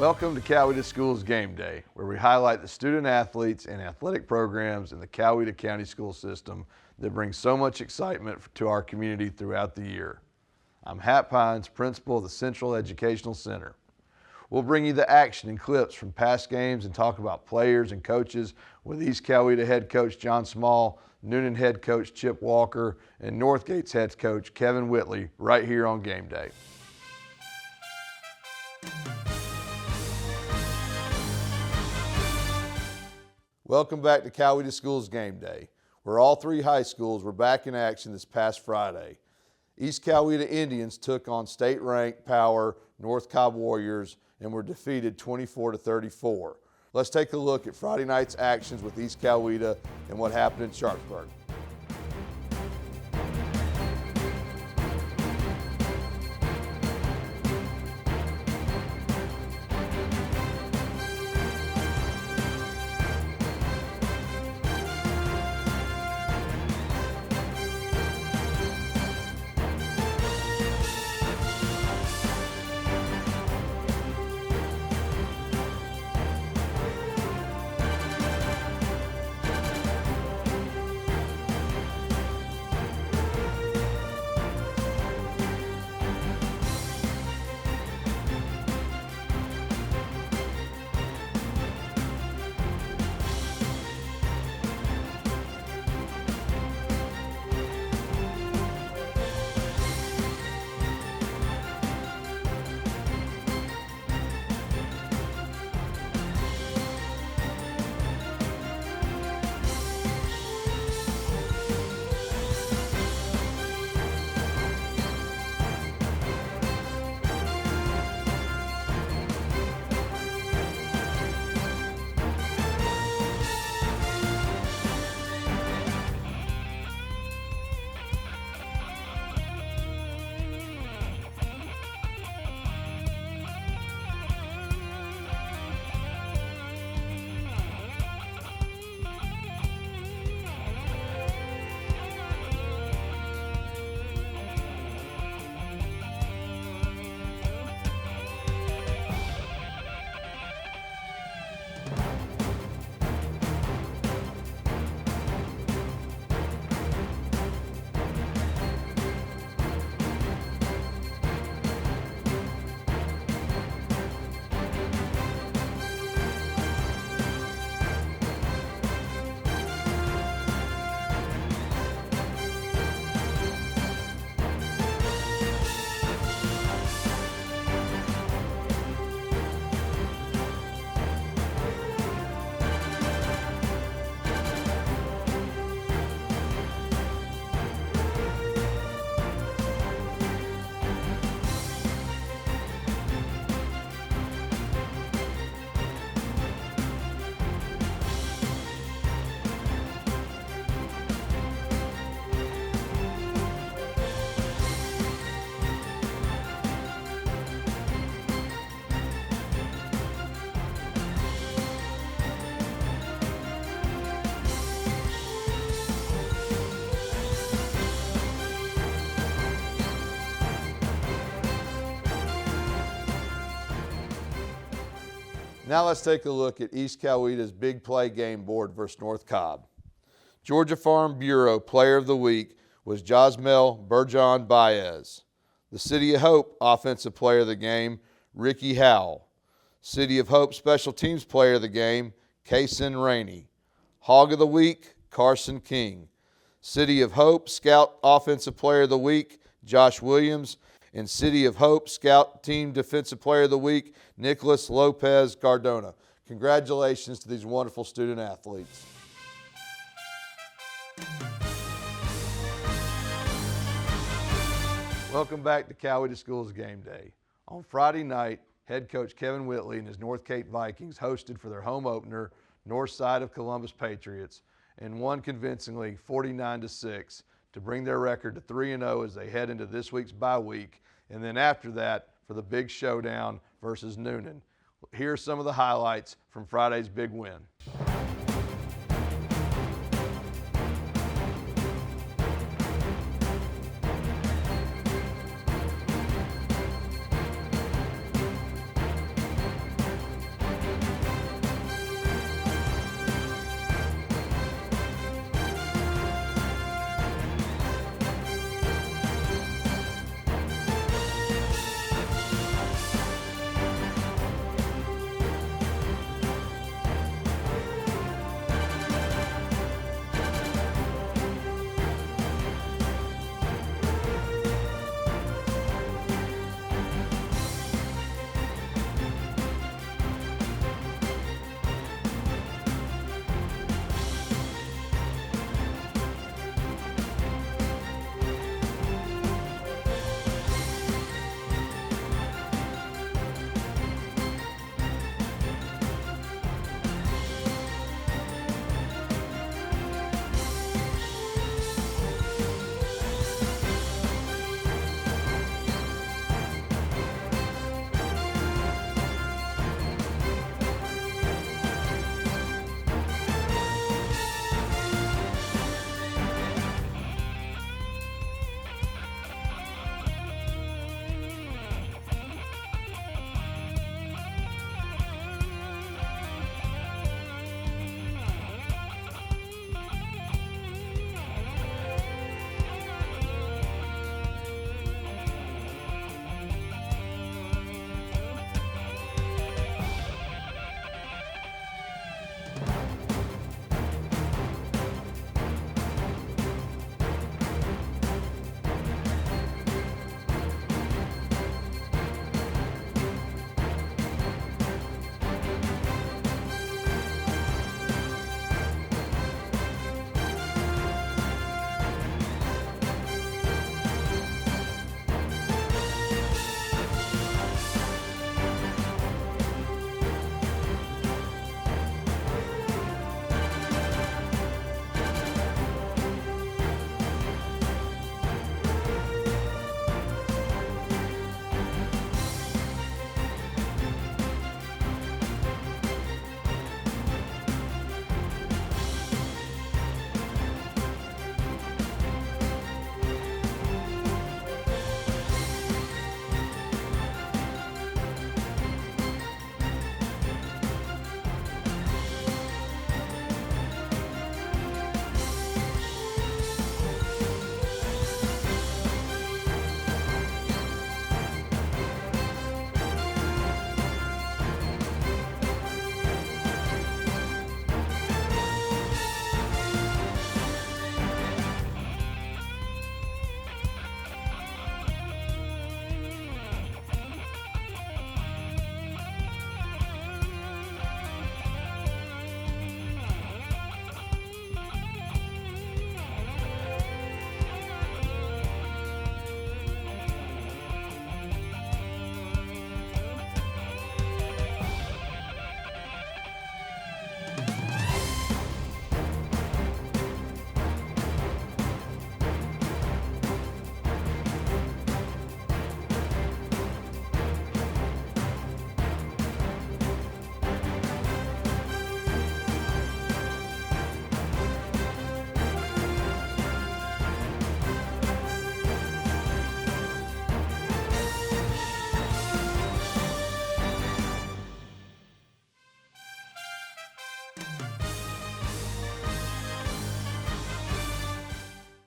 Welcome to Coweta Schools Game Day, where we highlight the student athletes and athletic programs in the Coweta County School System that bring so much excitement to our community throughout the year. I'm Hat Pines, principal of the Central Educational Center. We'll bring you the action and clips from past games and talk about players and coaches with East Coweta head coach John Small, Noonan head coach Chip Walker, and Northgate's head coach Kevin Whitley right here on Game Day. Welcome back to Coweta Schools Game Day, where all three high schools were back in action this past Friday. East Coweta Indians took on state-ranked power North Cobb Warriors and were defeated 24-34. Let's take a look at Friday night's actions with East Coweta and what happened in Sharpsburg. Now let's take a look at East Coweta's big play game board versus North Cobb. Georgia Farm Bureau Player of the Week was Josmel Burjon Baez. The City of Hope Offensive Player of the Game, Ricky Howell. City of Hope Special Teams Player of the Game, Kaysen Rainey. Hog of the Week, Carson King. City of Hope Scout Offensive Player of the Week, Josh Williams. And City of Hope Scout Team Defensive Player of the Week, Nicholas Lopez Cardona. Congratulations to these wonderful student athletes. Welcome back to Coweta Schools Game Day. On Friday night, head coach Kevin Whitley and his Northgate Vikings hosted for their home opener, North Side of Columbus Patriots, and won convincingly 49-6 to bring their record to 3-0 as they head into this week's bye week, and then after that for the big showdown versus Noonan. Here are some of the highlights from Friday's big win.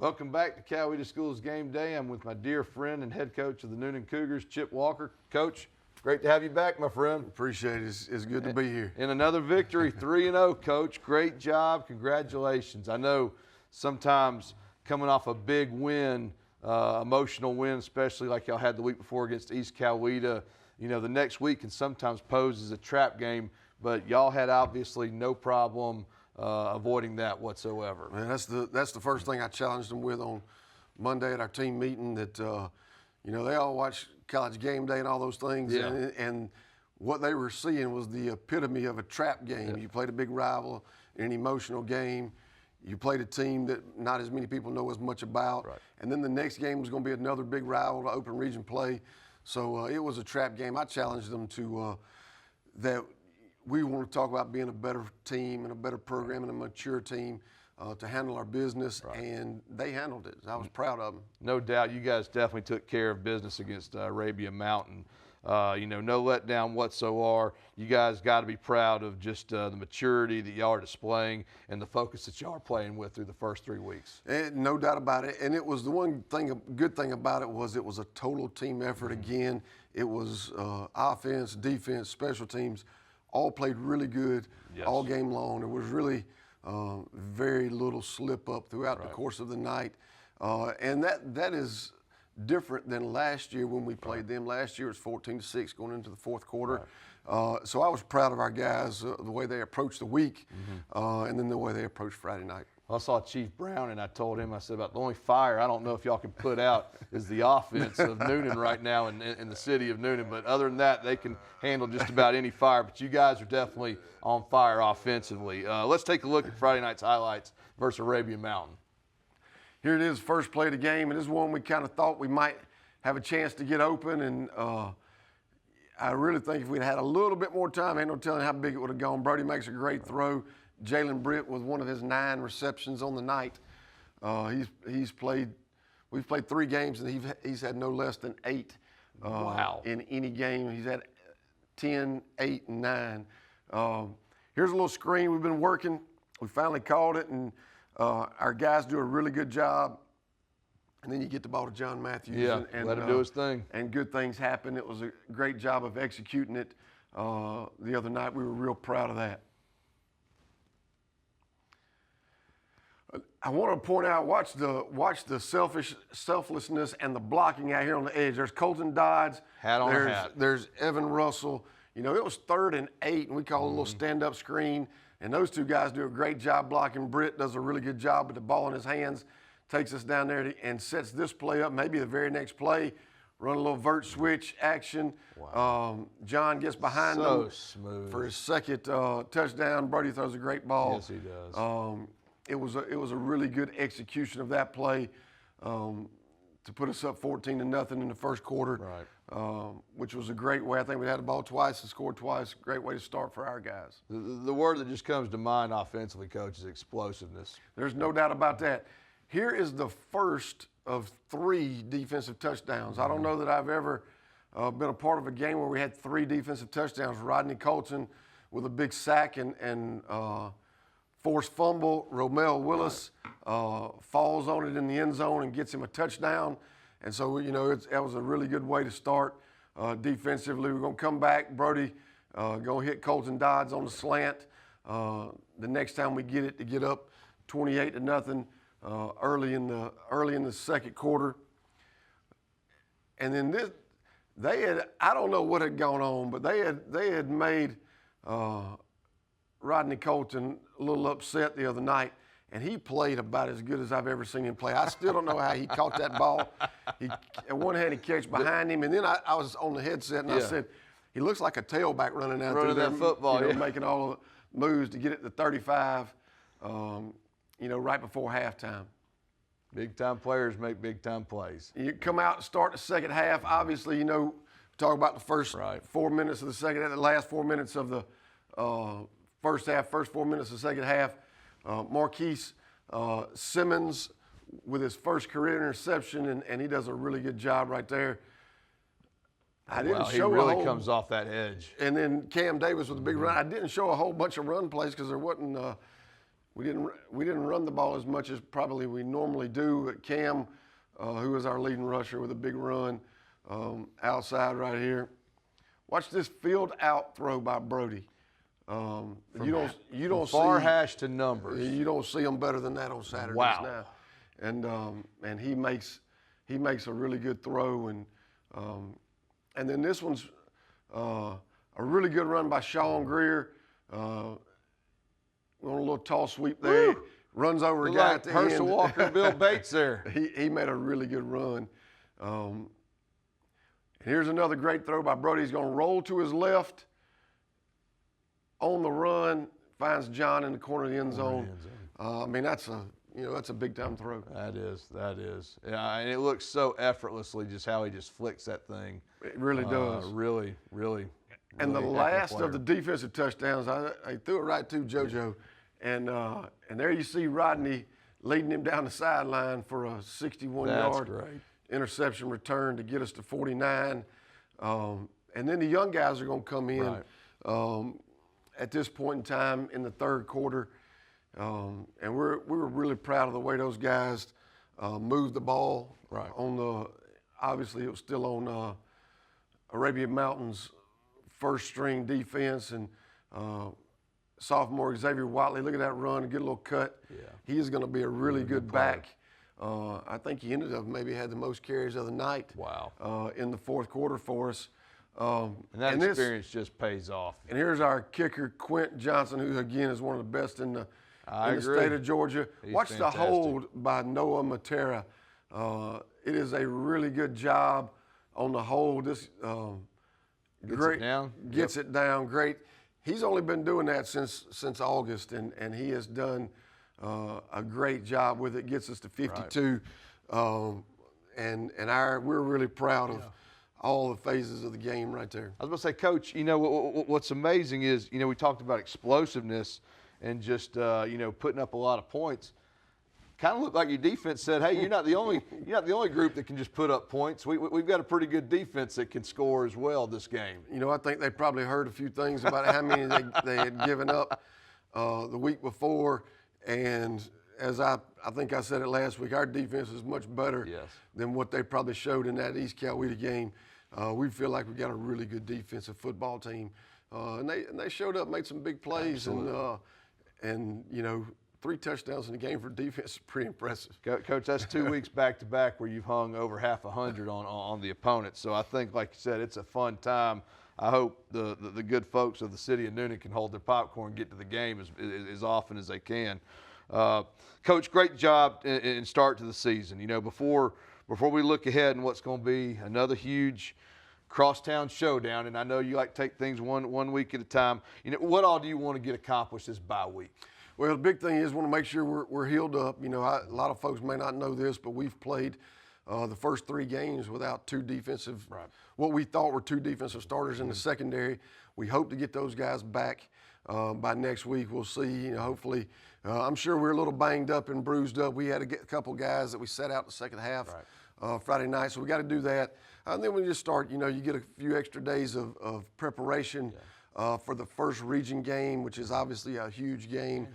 Welcome back to Coweta Schools Game Day. I'm with my dear friend and head coach of the Noonan Cougars, Chip Walker. Coach, great to have you back, my friend. Appreciate it. It's good to be here. In another victory, 3-0, Coach. Great job. Congratulations. I know sometimes coming off a big win, emotional win, especially like y'all had the week before against East Coweta, you know, the next week can sometimes pose as a trap game, but y'all had obviously no problem avoiding that whatsoever. Man, that's the first thing I challenged them with on Monday at our team meeting, that you know, they all watch College Game Day and all those things, Yeah. and what they were seeing was the epitome of a trap game. Yeah. You played a big rival in an emotional game. You played a team that not as many people know as much about, Right. and then the next game was going to be another big rival to open region play. So it was a trap game. I challenged them to that. We want to talk about being a better team and a better program and a mature team to handle our business, Right. and they handled it. I was proud of them. No doubt, you guys definitely took care of business against Arabia Mountain. You know, no letdown whatsoever. You guys got to be proud of just the maturity that y'all are displaying and the focus that y'all are playing with through the first 3 weeks. And no doubt about it. And it was the one thing, good thing about it was a total team effort again. It was offense, defense, special teams, all played really good Yes. all game long. There was really very little slip up throughout the course of the night. And that is different than last year when we played them. Last year it was 14-6 going into the fourth quarter. So I was proud of our guys, the way they approached the week, and then the way they approached Friday night. I saw Chief Brown, and I told him, I said, about the only fire I don't know if y'all can put out is the offense of Noonan right now in the city of Noonan. But other than that, they can handle just about any fire. But you guys are definitely on fire offensively. Let's take a look at Friday night's highlights versus Arabia Mountain. Here it is, first play of the game, and this is one we kind of thought we might have a chance to get open. And I really think if we'd had a little bit more time, ain't no telling how big it would have gone. Brody makes a great throw. Jalen Britt with one of his 9 receptions on the night. We've played 3 games, and he's had no less than 8 Wow. in any game. He's had 10, 8, and 9. Here's a little screen we've been working. We finally called it, and our guys do a really good job. And then you get the ball to John Matthews. Yeah, and let him do his thing. And good things happen. It was a great job of executing it the other night. We were real proud of that. I want to point out, watch the selflessness and the blocking out here on the edge. There's Colton Dodds. Hat on a hat. There's Evan Russell. You know, it was 3rd and 8, and we call it a little stand-up screen. And those 2 guys do a great job blocking. Britt does a really good job with the ball in his hands, takes us down there and sets this play up. Maybe the very next play, run a little vert switch action. Wow. John gets behind So them smooth. for his second touchdown. Brody throws a great ball. Yes, he does. It was a really good execution of that play to put us up 14-0 in the first quarter, Right. Which was a great way. I think we had the ball twice and scored twice. Great way to start for our guys. The word that just comes to mind offensively, Coach, is explosiveness. There's no doubt about that. Here is the first of 3 defensive touchdowns. I don't know that I've ever been a part of a game where we had 3 defensive touchdowns. Rodney Colton with a big sack and forced fumble. Romel Willis falls on it in the end zone and gets him a touchdown. And so, you know, that was a really good way to start defensively. We're going to come back. Brody going to hit Colton Dodds on the slant the next time we get it to get up 28-0 early in the second quarter. And then I don't know what had gone on, but they had made Rodney Colton a little upset the other night, and he played about as good as I've ever seen him play. I still don't know how he caught that ball. At one hand, he catch behind him, and then I was on the headset, and I said, he looks like a tailback running out through there, football, you know, making all the moves to get it to 35, you know, right before halftime. Big-time players make big-time plays. You come out and start the second half. Obviously, you know, talk about the first 4 minutes of the second half, the last 4 minutes of the first half, first 4 minutes of the second half. Marquise Simmons with his first career interception, and he does a really good job right there. I didn't show he really comes off that edge. And then Cam Davis with a big run. I didn't show a whole bunch of run plays because there wasn't we didn't run the ball as much as probably we normally do. Cam, who is our leading rusher with a big run outside right here. Watch this field out throw by Brody. You don't far see hash to numbers. You don't see them better than that on Saturdays Wow. now. And he makes a really good throw, and then this one's a really good run by Sean Greer. On a little tall sweep there. Woo! Runs over a guy at the Herschel end. Walker, Bill Bates there. He made a really good run. And here's another great throw by Brody. He's going to roll to his left on the run, finds John in the corner of the end zone. I mean, that's a big time throw. That is. Yeah, and it looks so effortlessly just how he just flicks that thing. It really does. Really. And the excellent last player. of the defensive touchdowns, I threw it right to JoJo, and there you see Rodney leading him down the sideline for a 61-yard interception return to get us to 49. And then the young guys are going to come in at this point in time in the third quarter, and we were really proud of the way those guys moved the ball. Obviously it was still on Arabian Mountain's first string defense, and sophomore Xavier Watley, look at that run and get a little cut. Yeah. He is going to be a really good back. I think he ended up maybe had the most carries of the night. Wow. In the fourth quarter for us. And that experience just pays off. And here's our kicker, Quint Johnson, who again is one of the best in the state of Georgia. Watch fantastic. The hold by Noah Matera. It is a really good job on the hold. This gets it down. Great. He's only been doing that since August, and he has done a great job with it. Gets us to 52, we're really proud of all the phases of the game right there. I was going to say, Coach, what's amazing is, we talked about explosiveness and just, putting up a lot of points. Kind of looked like your defense said, hey, you're not the only group that can just put up points. We've got a pretty good defense that can score as well this game. I think they probably heard a few things about how many they had given up the week before. And as I think I said it last week, our defense is much better than what they probably showed in that East Coweta game. We feel like we got a really good defensive football team. And they showed up, made some big plays, and 3 touchdowns in the game for defense is pretty impressive. Coach, that's 2 weeks back-to-back where you've hung over half 100 on the opponent. So I think, like you said, it's a fun time. I hope the good folks of the city of Newnan can hold their popcorn and get to the game as often as they can. Coach, great job in start to the season. Before we look ahead and what's going to be another huge crosstown showdown, and I know you like to take things one week at a time. What all do you want to get accomplished this bye week? Well, the big thing is we want to make sure we're healed up. A lot of folks may not know this, but we've played the first 3 games without 2 defensive, what we thought were 2 defensive starters in the secondary. We hope to get those guys back by next week. We'll see. Hopefully, I'm sure we're a little banged up and bruised up. We had a couple guys that we set out the second half Friday night, so we got to do that. And then we just start. You get a few extra days of preparation. For the first region game, which is obviously a huge game.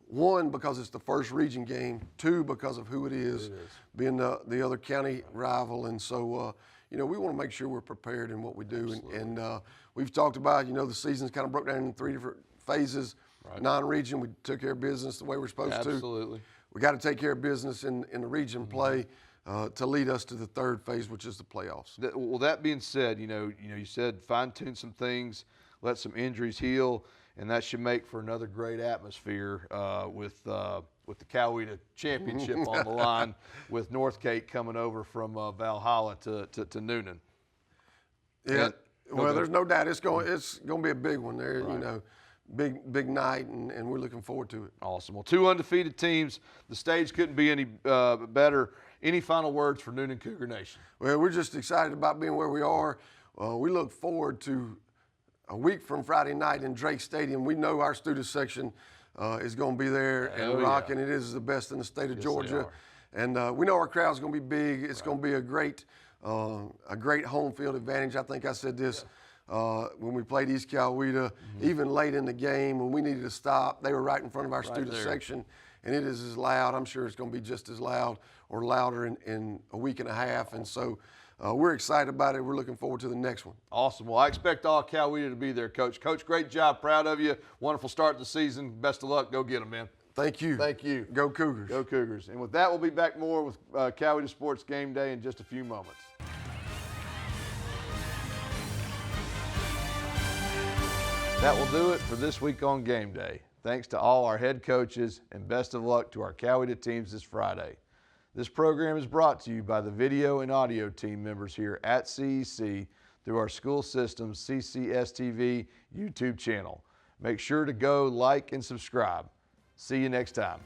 1, because it's the first region game. 2, because of who it is. Being the other county rival. And so, we want to make sure we're prepared in what we do. And we've talked about, the season's kind of broke down in 3 different phases. Non-region, we took care of business the way we're supposed to. Absolutely. We got to take care of business in the region play to lead us to the 3rd phase, which is the playoffs. Well, that being said, you said fine-tune some things, let some injuries heal, and that should make for another great atmosphere with the Coweta Championship on the line, with Northgate coming over from Valhalla to Newnan. Yeah, there's no doubt it's going to be a big one there. Big night, and we're looking forward to it. Awesome. Well, 2 undefeated teams. The stage couldn't be any better. Any final words for Newnan Cougar Nation? Well, we're just excited about being where we are. We look forward to a week from Friday night in Drake Stadium. We know our student section is going to be there and rocking. It is the best in the state of Georgia. And we know our crowd's going to be big. It's going to be a great home field advantage. I think I said this when we played East Coweta, even late in the game when we needed to stop, they were right in front of our student there. section, and it is as loud. I'm sure it's going to be just as loud or louder in a week and a half, and so we're excited about it. We're looking forward to the next one. Awesome. Well, I expect all Coweta to be there, Coach. Coach, great job. Proud of you. Wonderful start to the season. Best of luck. Go get them, man. Thank you. Thank you. Go Cougars. Go Cougars. And with that, we'll be back more with Coweta Sports Game Day in just a few moments. That will do it for this week on Game Day. Thanks to all our head coaches, and best of luck to our Coweta teams this Friday. This program is brought to you by the video and audio team members here at CEC through our school system's CCSTV YouTube channel. Make sure to go like and subscribe. See you next time.